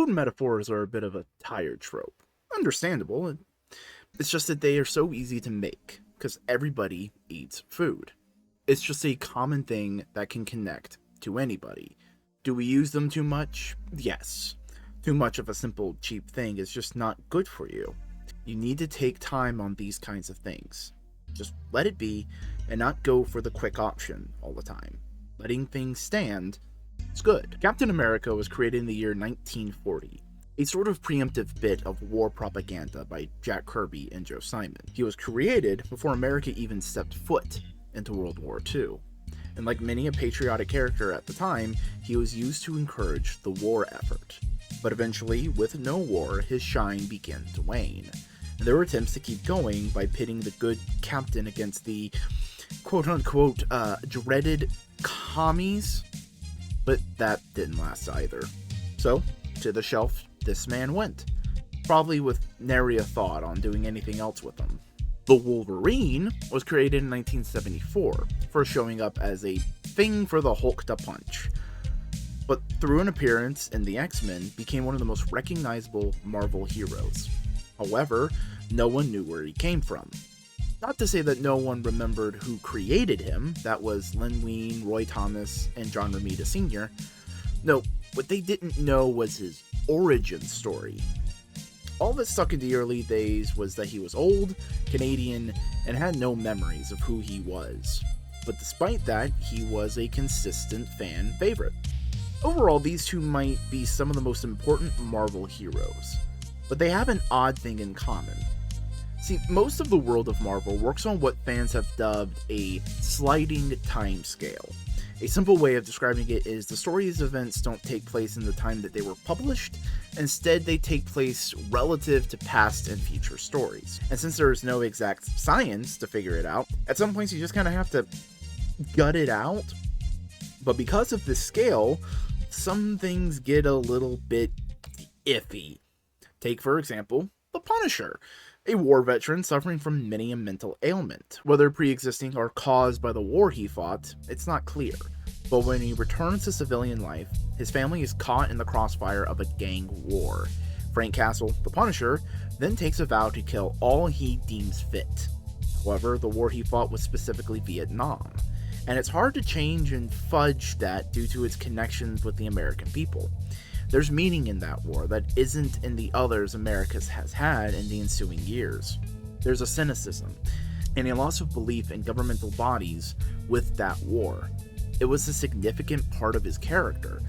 food metaphors are a bit of a tired trope. Understandable. It's just that they are so easy to make, because everybody eats food. It's just a common thing that can connect to anybody. Do we use them too much? Yes. Too much of a simple, cheap thing is just not good for you. You need to take time on these kinds of things. Just let it be, and not go for the quick option all the time. Letting things stand is good. Captain America was created in the year 1940, a sort of preemptive bit of war propaganda by Jack Kirby and Joe Simon. He was created before America even stepped foot into World War II. And like many a patriotic character at the time, he was used to encourage the war effort. But eventually, with no war, his shine began to wane. And there were attempts to keep going by pitting the good captain against the quote-unquote dreaded commies, but that didn't last either. So, to the shelf this man went, probably with nary a thought on doing anything else with him. The Wolverine was created in 1974, first showing up as a thing for the Hulk to punch, but through an appearance in the X-Men became one of the most recognizable Marvel heroes. However, no one knew where he came from. Not to say that no one remembered who created him, that was Len Wein, Roy Thomas, and John Romita Sr. No, what they didn't know was his origin story. All that stuck in the early days was that he was old, Canadian, and had no memories of who he was. But despite that, he was a consistent fan favorite. Overall, these two might be some of the most important Marvel heroes, but they have an odd thing in common. See, most of the world of Marvel works on what fans have dubbed a sliding time scale. A simple way of describing it is the story's events don't take place in the time that they were published, instead they take place relative to past and future stories. And since there is no exact science to figure it out, at some points you just kind of have to gut it out. But because of this scale, some things get a little bit iffy. Take, for example, the Punisher, a war veteran suffering from many a mental ailment. Whether pre-existing or caused by the war he fought, it's not clear. But when he returns to civilian life, his family is caught in the crossfire of a gang war. Frank Castle, the Punisher, then takes a vow to kill all he deems fit. However, the war he fought was specifically Vietnam, and it's hard to change and fudge that due to its connections with the American people. There's meaning in that war that isn't in the others America has had in the ensuing years. There's a cynicism, and a loss of belief in governmental bodies with that war. It was a significant part of his character.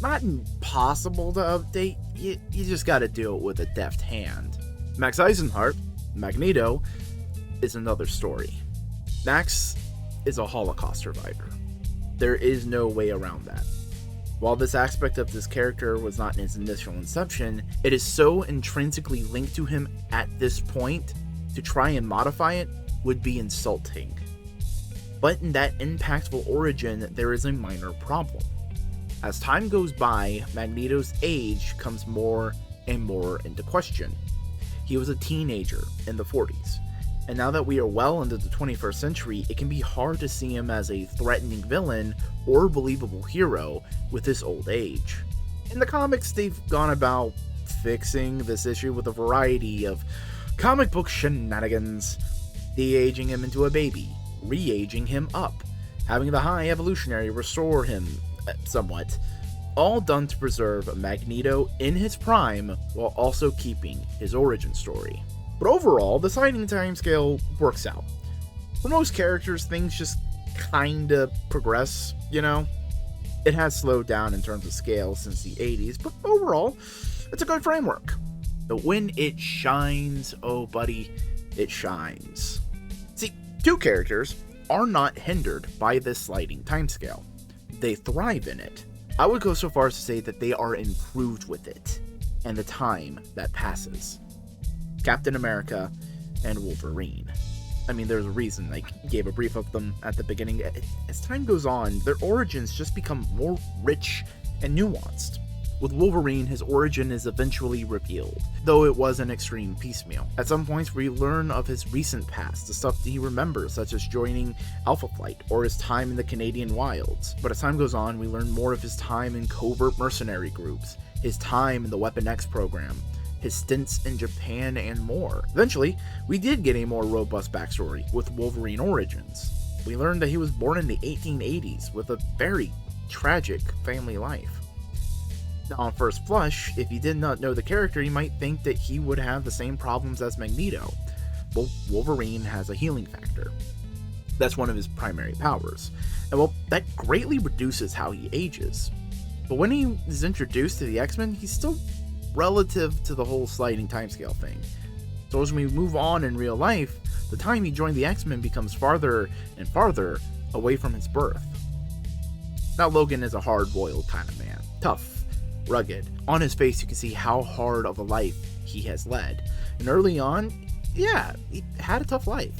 Not impossible to update, you just gotta do it with a deft hand. Max Eisenhart, Magneto, is another story. Max is a Holocaust survivor. There is no way around that. While this aspect of this character was not in his initial inception, it is so intrinsically linked to him at this point, to try and modify it would be insulting. But in that impactful origin, there is a minor problem. As time goes by, Magneto's age comes more and more into question. He was a teenager in the 40s, and now that we are well into the 21st century, it can be hard to see him as a threatening villain or believable hero with his old age. In the comics, they've gone about fixing this issue with a variety of comic book shenanigans, de-aging him into a baby, re-aging him up, having the High Evolutionary restore him somewhat, all done to preserve Magneto in his prime while also keeping his origin story. But overall, the sliding timescale works out. For most characters, things just kinda progress, you know? It has slowed down in terms of scale since the 80s, but overall, it's a good framework. But when it shines, oh buddy, it shines. See, two characters are not hindered by this sliding timescale. They thrive in it. I would go so far as to say that they are improved with it, and the time that passes. Captain America and Wolverine. I mean, there's a reason I gave a brief of them at the beginning. As time goes on, their origins just become more rich and nuanced. With Wolverine, his origin is eventually revealed, though it was an extreme piecemeal. At some points, we learn of his recent past, the stuff that he remembers, such as joining Alpha Flight or his time in the Canadian wilds. But as time goes on, we learn more of his time in covert mercenary groups, his time in the Weapon X program, his stints in Japan, and more. Eventually, we did get a more robust backstory with Wolverine origins. We learned that he was born in the 1880s with a very tragic family life. Now, on first blush, if you did not know the character, you might think that he would have the same problems as Magneto. Well, Wolverine has a healing factor. That's one of his primary powers. And well, that greatly reduces how he ages. But when he is introduced to the X-Men, he's still relative to the whole sliding timescale thing. So as we move on in real life, the time he joined the X-Men becomes farther and farther away from his birth. Now Logan is a hard-boiled kind of man. Tough, rugged. On his face you can see how hard of a life he has led. And early on, yeah, he had a tough life.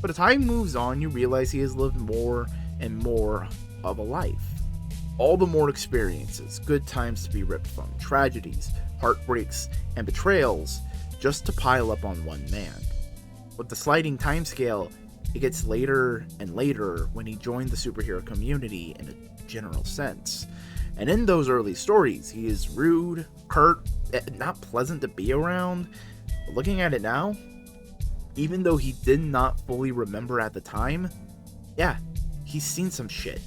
But as time moves on, you realize he has lived more and more of a life. All the more experiences, good times to be ripped from, tragedies, heartbreaks, and betrayals, just to pile up on one man. With the sliding timescale, it gets later and later when he joined the superhero community in a general sense. And in those early stories, he is rude, curt, not pleasant to be around. But looking at it now, even though he did not fully remember at the time, yeah, he's seen some shit.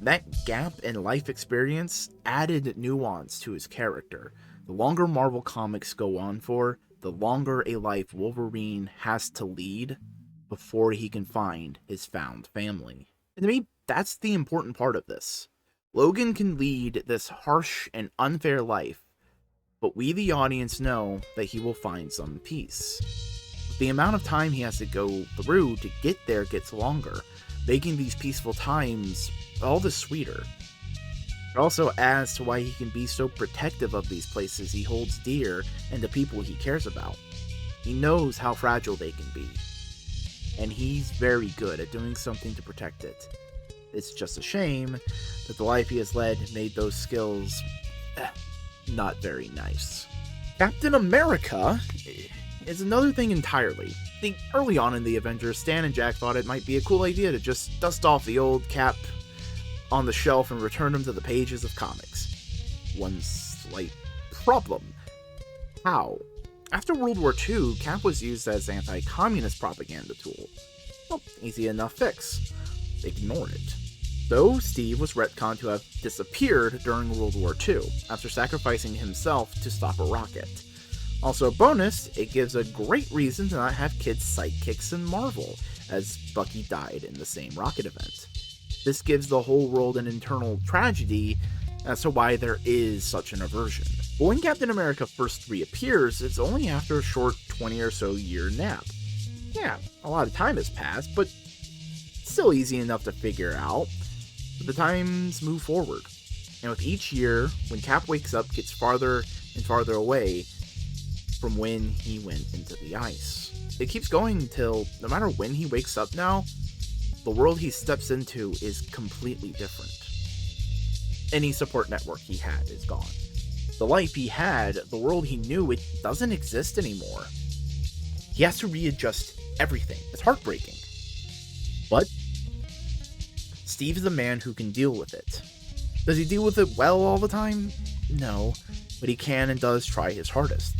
That gap in life experience added nuance to his character. The longer Marvel Comics go on for, the longer a life Wolverine has to lead before he can find his found family. And to me, that's the important part of this. Logan can lead this harsh and unfair life, but we the audience know that he will find some peace. The amount of time he has to go through to get there gets longer, making these peaceful times all the sweeter. It also adds to why he can be so protective of these places he holds dear and the people he cares about. He knows how fragile they can be, and he's very good at doing something to protect it. It's just a shame that the life he has led made those skills not very nice. Captain America is another thing entirely. I think early on in the Avengers, Stan and Jack thought it might be a cool idea to just dust off the old Cap on the shelf and return him to the pages of comics. One slight problem. How? After World War II, Cap was used as anti-communist propaganda tool. Well, easy enough fix. They ignored it. Though Steve was retconned to have disappeared during World War II, after sacrificing himself to stop a rocket. Also, bonus, it gives a great reason to not have kids sidekicks in Marvel, as Bucky died in the same rocket event. This gives the whole world an internal tragedy as to why there is such an aversion. But when Captain America first reappears, it's only after a short 20 or so year nap. Yeah, a lot of time has passed, but still easy enough to figure out. But the times move forward, and with each year, when Cap wakes up, gets farther and farther away from when he went into the ice. It keeps going until, no matter when he wakes up now, the world he steps into is completely different. Any support network he had is gone. The life he had, the world he knew, it doesn't exist anymore. He has to readjust everything. It's heartbreaking. But Steve is a man who can deal with it. Does he deal with it well all the time? No, but he can and does try his hardest.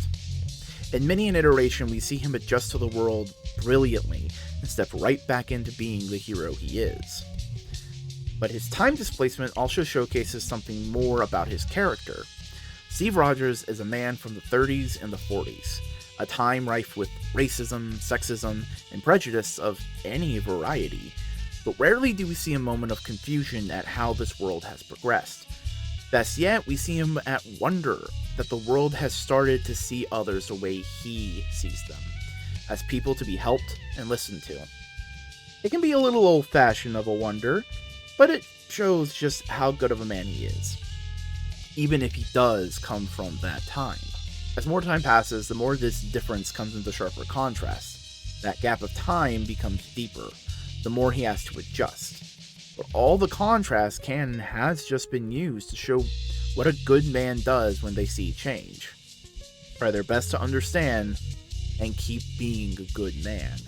In many an iteration, we see him adjust to the world brilliantly and step right back into being the hero he is. But his time displacement also showcases something more about his character. Steve Rogers is a man from the 30s and the 40s, a time rife with racism, sexism, and prejudice of any variety, but rarely do we see a moment of confusion at how this world has progressed. Best yet, we see him at wonder that the world has started to see others the way he sees them, as people to be helped and listened to. It can be a little old-fashioned of a wonder, but it shows just how good of a man he is, even if he does come from that time. As more time passes, the more this difference comes into sharper contrast. That gap of time becomes deeper, the more he has to adjust. But all the contrast can and has just been used to show what a good man does when they see change. Try their best to understand and keep being a good man.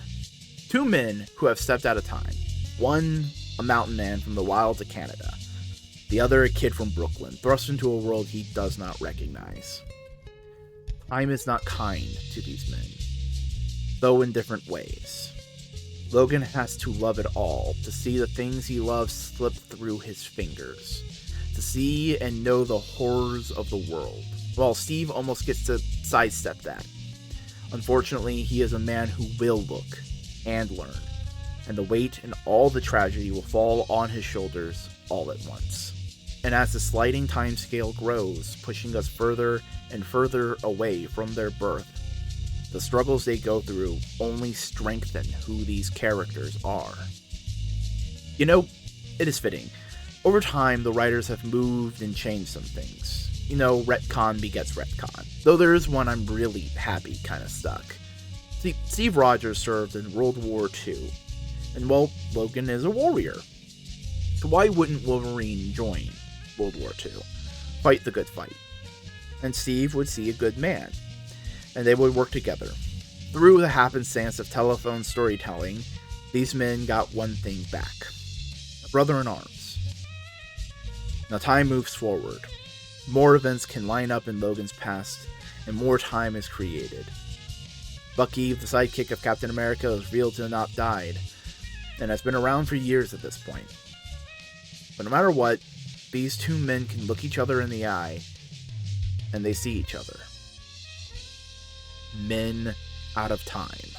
Two men who have stepped out of time. One, a mountain man from the wilds of Canada. The other a kid from Brooklyn, thrust into a world he does not recognize. Time is not kind to these men, though in different ways. Logan has to love it all, to see the things he loves slip through his fingers, to see and know the horrors of the world, while Steve almost gets to sidestep that. Unfortunately, he is a man who will look and learn, and the weight and all the tragedy will fall on his shoulders all at once. And as the sliding timescale grows, pushing us further and further away from their birth, the struggles they go through only strengthen who these characters are. You know, it is fitting. Over time, the writers have moved and changed some things. You know, retcon begets retcon. Though there is one I'm really happy kinda stuck. See, Steve Rogers served in World War II, and well, Logan is a warrior. So why wouldn't Wolverine join World War II? Fight the good fight. And Steve would see a good man, and they would work together. Through the happenstance of telephone storytelling, these men got one thing back: a brother in arms. Now time moves forward. More events can line up in Logan's past, and more time is created. Bucky, the sidekick of Captain America, is revealed to have not died, and has been around for years at this point. But no matter what, these two men can look each other in the eye, and they see each other. Men out of time.